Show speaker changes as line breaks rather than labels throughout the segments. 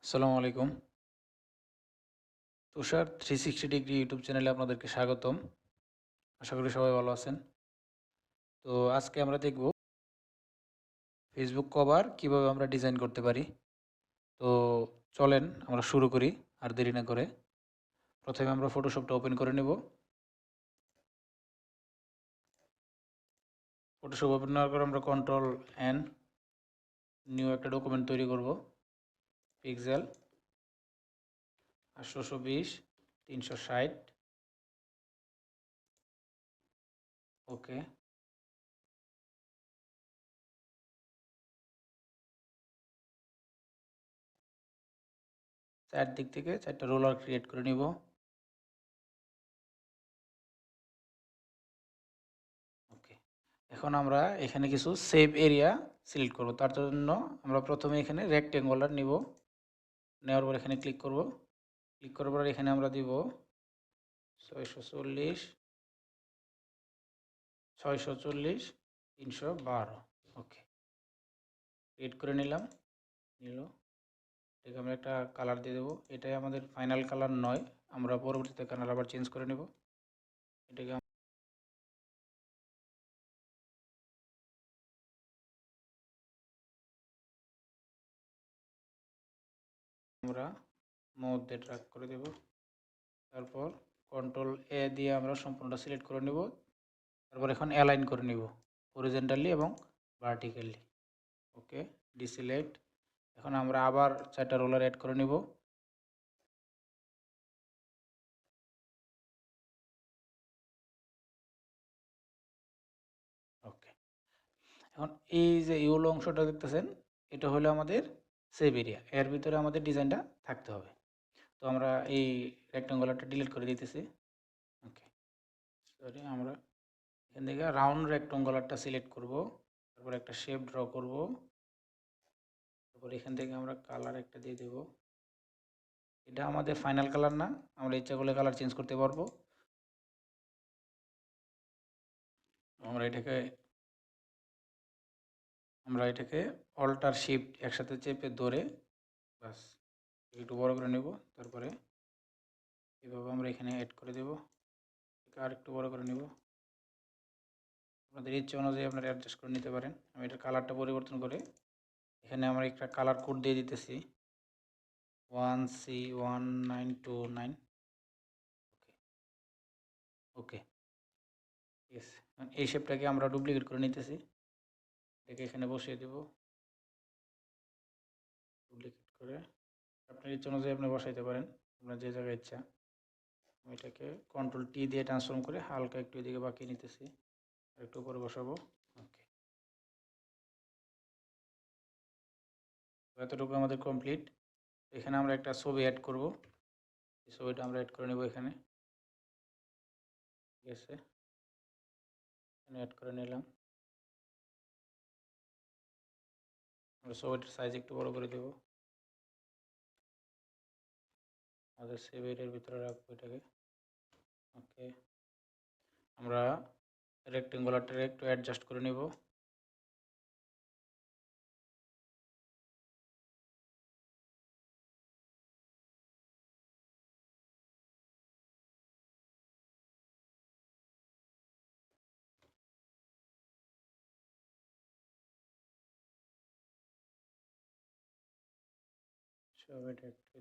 আসসালামু আলাইকুম। তুষার 360 degree YouTube চ্যানেলে আপনাদেরকে স্বাগতম। আশা করি সবাই ভালো আছেন। তো আজকে আমরা দেখব ফেসবুক কভার কিভাবে আমরা ডিজাইন করতে পারি। তো চলেন আমরা শুরু করি আর দেরি না করে। প্রথমে আমরা ফটোশপটা ওপেন করে নেব। ফটোশপ ওপেন করার পর আমরা কন্ট্রোল এন নিউ একটা ডকুমেন্ট তৈরি করব। পিক্সেল 820 360 ওকে। চারদিক থেকে 4টা রোলার ক্রিয়েট করে নিব। ওকে। এখন আমরা এখানে কিছু সেভ এরিয়া সিলেক্ট করব। তার জন্য আমরা প্রথমে এখানে রেক্টেঙ্গুলার নিব। নেওয়ার পর এখানে ক্লিক করব। ক্লিক করার পর এখানে আমরা দিব 640 640 312 ওকে। ক্রিয়েট করে নিলাম। এটাকে আমরা একটা কালার দিয়ে দেবো। এটাই আমাদের ফাইনাল কালার নয়, আমরা পরবর্তীতে কালার আবার চেঞ্জ করে নেব। এটাকে আমরা মধ্যে ড্র্যাগ করে দেব। তারপর কন্ট্রোল এ দিয়ে আমরা সম্পূর্ণটা সিলেক্ট করে নেব। তারপর এখন অ্যালাইন করে নিব হরিজন্টালি এবং ভার্টিক্যালি। ওকে, ডিসিলেক্ট। এখন আমরা আবার 4টা রোলার অ্যাড করে নিব। ওকে। এখন এই যে ইউলো অংশটা দেখতেছেন, এটা হলো আমাদের সেভ এরিয়া। এর ভিতরে আমাদের ডিজাইনটা থাকতে হবে। তো আমরা এই রেক্ট্যাঙ্গুলারটা ডিলিট করে দিতেছি। ওকে, সরি, আমরা এখান থেকে রাউন্ড রেক্ট্যাঙ্গুলারটা সিলেক্ট করব। তারপর একটা শেপ ড্র করব। তারপর এখান থেকে আমরা কালার একটা দিয়ে দেব। এটা আমাদের ফাইনাল কালার না, আমরা ইচ্ছা করলে কালার চেঞ্জ করতে পারবো। আমরা এটাকে অল্টার শিফট একসাথে চেপে ধরে বাস একটু বড় করে নেব। তারপরে এভাবে আমরা এখানে অ্যাড করে দেব। আর একটু বড় করে নেব। আপনাদের ইচ্ছে অনুযায়ী আপনারা অ্যাডজাস্ট করে নিতে পারেন। আমি এটার কালারটা পরিবর্তন করে এখানে আমরা একটা কালার কোড দিয়ে দিতেছি 1C1929। ওকে, ঠিক আছে। এই শেপটাকে আমরা ডুপ্লিকেট করে নিতেছি। এটাকে এখানে বসিয়ে দেব। ডুপ্লিকেট করে আপনার ইচ্ছে অনুযায়ী আপনি বসাইতে পারেন, আপনার যে জায়গায় ইচ্ছা। আমি এটাকে কন্ট্রোল টি দিয়ে ট্রান্সফর্ম করে হালকা একটু এদিকে বাঁকিয়ে নিতেছি। আর একটু উপরে বসাবো। ওকে, এতটুকু আমাদের কমপ্লিট। এখানে আমরা একটা ছবি অ্যাড করব। এই ছবিটা আমরা অ্যাড করে নেব এখানে। ঠিক আছে, এখানে অ্যাড করে নিলাম। আমরা ছবিটার সাইজ একটু বড় করে দেব। আমাদের সেভ এর ভিতরে রাখবো এটাকে। ওকে, আমরা রেক্টেঙ্গুলারটা একটু অ্যাডজাস্ট করে নেব। ছবিটা একটু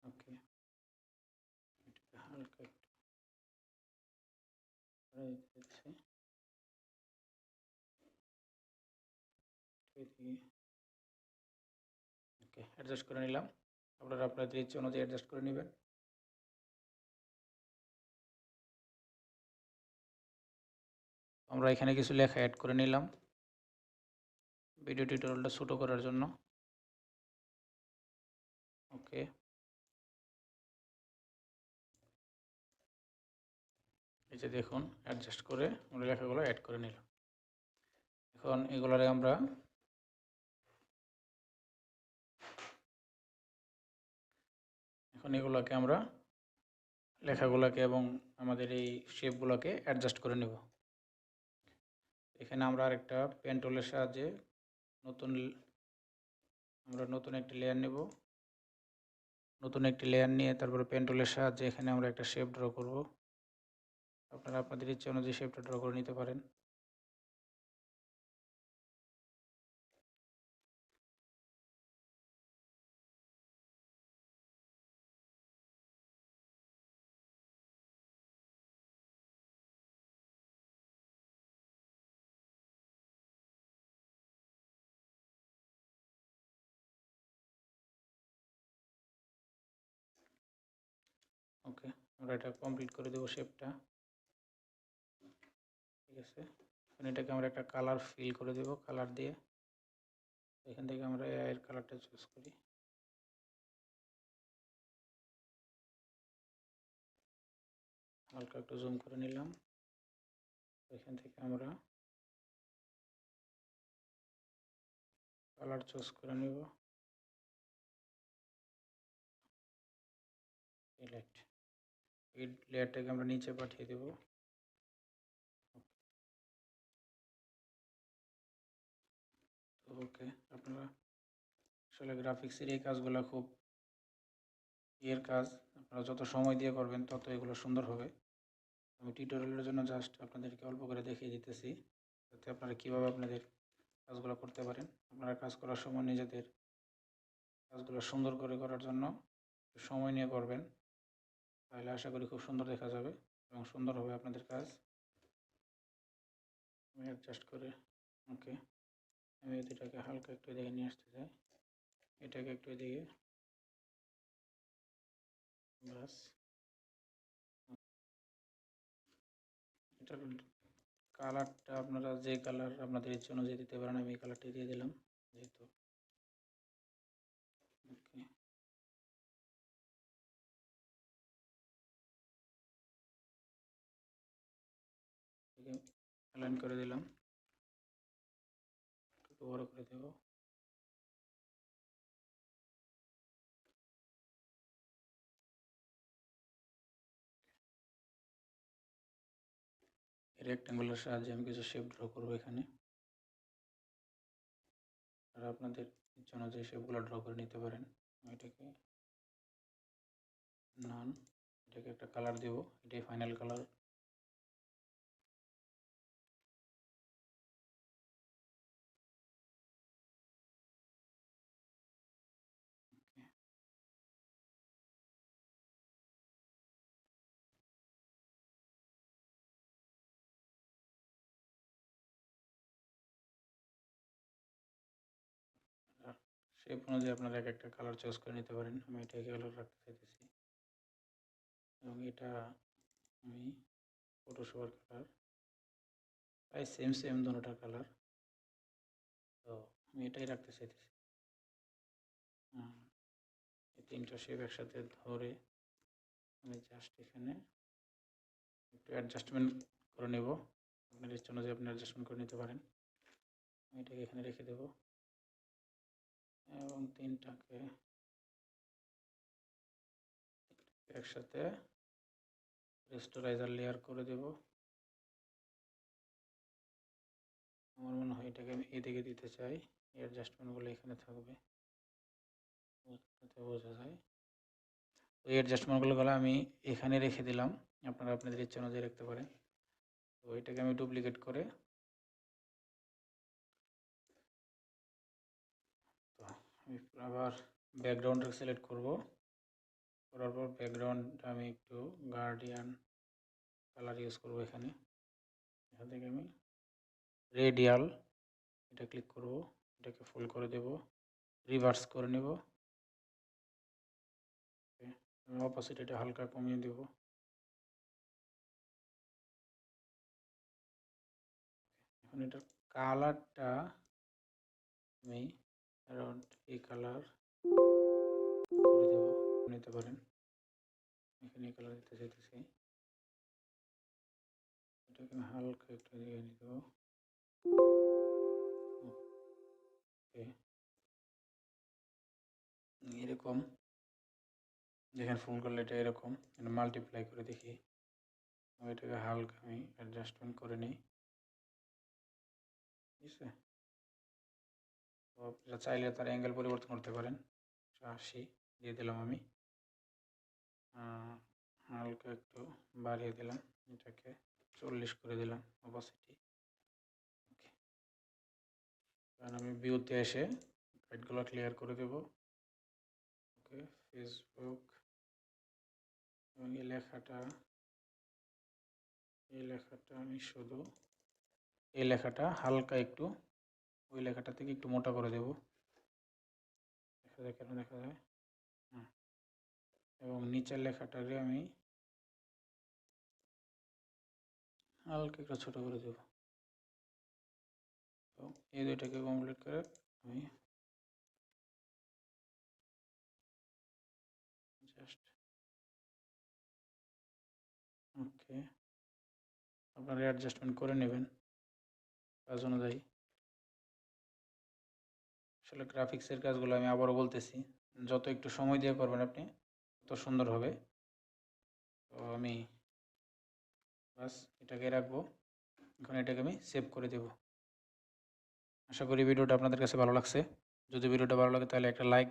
ওকে, এটাকে হালকা একটু করে দিচ্ছি। ওকে, অ্যাডজাস্ট করে নিলাম। আপনারা আপনাদের ইচ্ছে অনুযায়ী অ্যাডজাস্ট করে নেবেন। আমরা এখানে কিছু লেখা অ্যাড করে নিলাম ভিডিও টিউটোরিয়ালটা ছোটো করার জন্য। ওকে, এই যে দেখুন, অ্যাডজাস্ট করে আমরা লেখাগুলো অ্যাড করে নিলাম। এখন এগুলোকে আমরা লেখাগুলোকে এবং আমাদের এই শেপগুলোকে অ্যাডজাস্ট করে নেব। এখানে আমরা আরেকটা পেন টুলের সাহায্যে নতুন একটি লেয়ার নেব। নতুন একটি লেয়ার নিয়ে তারপরে পেন টুলের সাহায্যে এখানে আমরা একটা শেপ ড্র করব। আপনারা আপনাদের ইচ্ছে অনুযায়ী শেপটা ড্র করে নিতে পারেন। ওকে, আমরা এটা কমপ্লিট করে দেবো শেপটা। ঠিক আছে, এখন এটাকে আমরা একটা কালার ফিল করে দেব। কালার দিয়ে এখান থেকে আমরা এর কালারটা চুজ করি। হালকা একটু জুম করে নিলাম। এখান থেকে আমরা কালার চুজ করে নেব। সিলেক্ট, এই লেয়ারটাকে আমরা নিচে পাঠিয়ে দেব। ওকে, আপনারা আসলে গ্রাফিক্সের এই কাজগুলো খুব কাজ। আপনারা যত সময় দিয়ে করবেন তত এগুলো সুন্দর হবে। আমি টিউটোরিয়ালের জন্য জাস্ট আপনাদেরকে অল্প করে দেখিয়ে দিতেছি, যাতে আপনারা কীভাবে আপনাদের কাজগুলো করতে পারেন। আপনারা কাজ করার সময় নিজেদের কাজগুলো সুন্দর করে করার জন্য সময় নিয়ে করবেন, তাহলে আশা করি খুব সুন্দর দেখা যাবে এবং সুন্দর হবে আপনাদের কাজ। আমি অ্যাডজাস্ট করে ওকে, আমি এটাকে হালকা একটু এদিকে নিয়ে আসতে চাই, এটাকে একটু এদিকে, বাস। এটার কালারটা আপনারা যে কালার আপনাদের ইচ্ছে অনুযায়ী দিতে পারেন। আমি এই কালারটাই দিয়ে দিলাম যেহেতু। ওকে, অ্যালাইন করে দিলাম, একটু বড় করে দেব। রেক্ট্যাঙ্গুলার সাহায্যে আমি কিছু শেপ ড্র করবো এখানে। আর আপনাদের ইচ্ছা অনুযায়ী শেপগুলো ড্র করে নিতে পারেন। এটাকে নান, এটাকে একটা কালার দেব, এটাই ফাইনাল কালার। আর শেপ অনুযায়ী আপনারা এক একটা কালার চয়েস করে নিতে পারেন। আমি এটাকে কালার রাখতে চাইতেছি এবং এটা আমি ফটোশপের কালার, প্রায় সেম সেম দুটোটার কালার, তো আমি এটাই রাখতে চাইতেছি। এই তিনটা শেপ একসাথে ধরে আমি জাস্ট এখানে একটু অ্যাডজাস্টমেন্ট করে নেব। আপনার ইচ্ছা অনুযায়ী আপনি অ্যাডজাস্টমেন্ট করে নিতে পারেন। আমি এটাকে এখানে রেখে দেব এবং তিনটাকে একসাথে রেস্টোরাইজার লেয়ার করে দেব। আমার মনে হয় এটাকে আমি এদিকে দিতে চাই, এই অ্যাডজাস্টমেন্টগুলো এখানে থাকবে, বোঝা যায়। তো এই অ্যাডজাস্টমেন্টগুলো আমি এখানে রেখে দিলাম, আপনারা আপনাদের ইচ্ছা অনুযায়ী রাখতে পারেন। তো এটাকে আমি ডুপ্লিকেট করে, তো আমি আবার ব্যাকগ্রাউন্ডটা সিলেক্ট করব। করার পর ব্যাকগ্রাউন্ড আমি একটু গার্ডিয়ান কালার ইউজ করব। এখান থেকে আমি রেডিয়াল এটা ক্লিক করব, এটাকে ফুল করে দেব, রিভার্স করে নেব, আমি অপোসিটিটা হালকা কমিয়ে দেব। এখন এটার কালারটা আমি অ্যারাউন্ড এই কালার করে দেব, নিতে পারেন। এখানে এই কালার দিতে চাইতেছি, এটাকে আমি হালকা একটু দিয়ে নিতে দেবো। এরকম দেখেন ফোন করলে এটা এরকম মাল্টিপ্লাই করে দেখি। এটাকে হালকা আমি অ্যাডজাস্টমেন্ট করে নিই। ঠিক আছে। তো আপনারা চাইলে তার অ্যাঙ্গেল পরিবর্তন করতে পারেন। 80 দিয়ে দিলাম আমি। হালকা একটু বাড়িয়ে দিলাম, এটাকে 40 করে দিলাম অপাসিটি। ওকে, কারণ আমি ভিউতে এসে গাইডগুলো ক্লিয়ার করে দেব। ওকে, ফেসবুক এবং এই লেখাটা আমি শুধু এই লেখাটা হালকা একটু ওই লেখাটা থেকে একটু মোটা করে দেব। দেখা যায়, কেন দেখা যায়? এবং নিচের লেখাটাকে আমি হালকা একটু ছোট করে দেব। তো এই দুইটাকে কমপ্লিট করে আমি জাস্ট ওকে, আপনারা অ্যাডজাস্টমেন্ট করে নেবেন কাজ অনুযায়ী। আসলে গ্রাফিক্সের কাজগুলো আমি আবারও বলতেছি, যত একটু সময় দিয়ে করবেন আপনি তত সুন্দর হবে। তো আমি বাস এটাকে রাখবো, এখন এটাকে আমি সেভ করে দেব। আশা করি ভিডিওটা আপনাদের কাছে ভালো লাগছে। যদি ভিডিওটা ভালো লাগে তাহলে একটা লাইক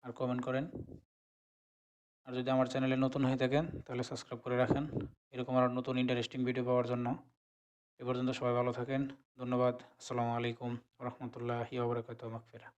আর কমেন্ট করেন। আর যদি আমার চ্যানেলে নতুন হয়ে থাকেন তাহলে সাবস্ক্রাইব করে রাখেন এরকম আরও নতুন ইন্টারেস্টিং ভিডিও পাওয়ার জন্য। এ পর্যন্ত সবাই ভালো থাকেন। ধন্যবাদ। আসসালামু আলাইকুম ওয়া রাহমাতুল্লাহি ওয়া বারাকাতুহু। মাগফিরাহ।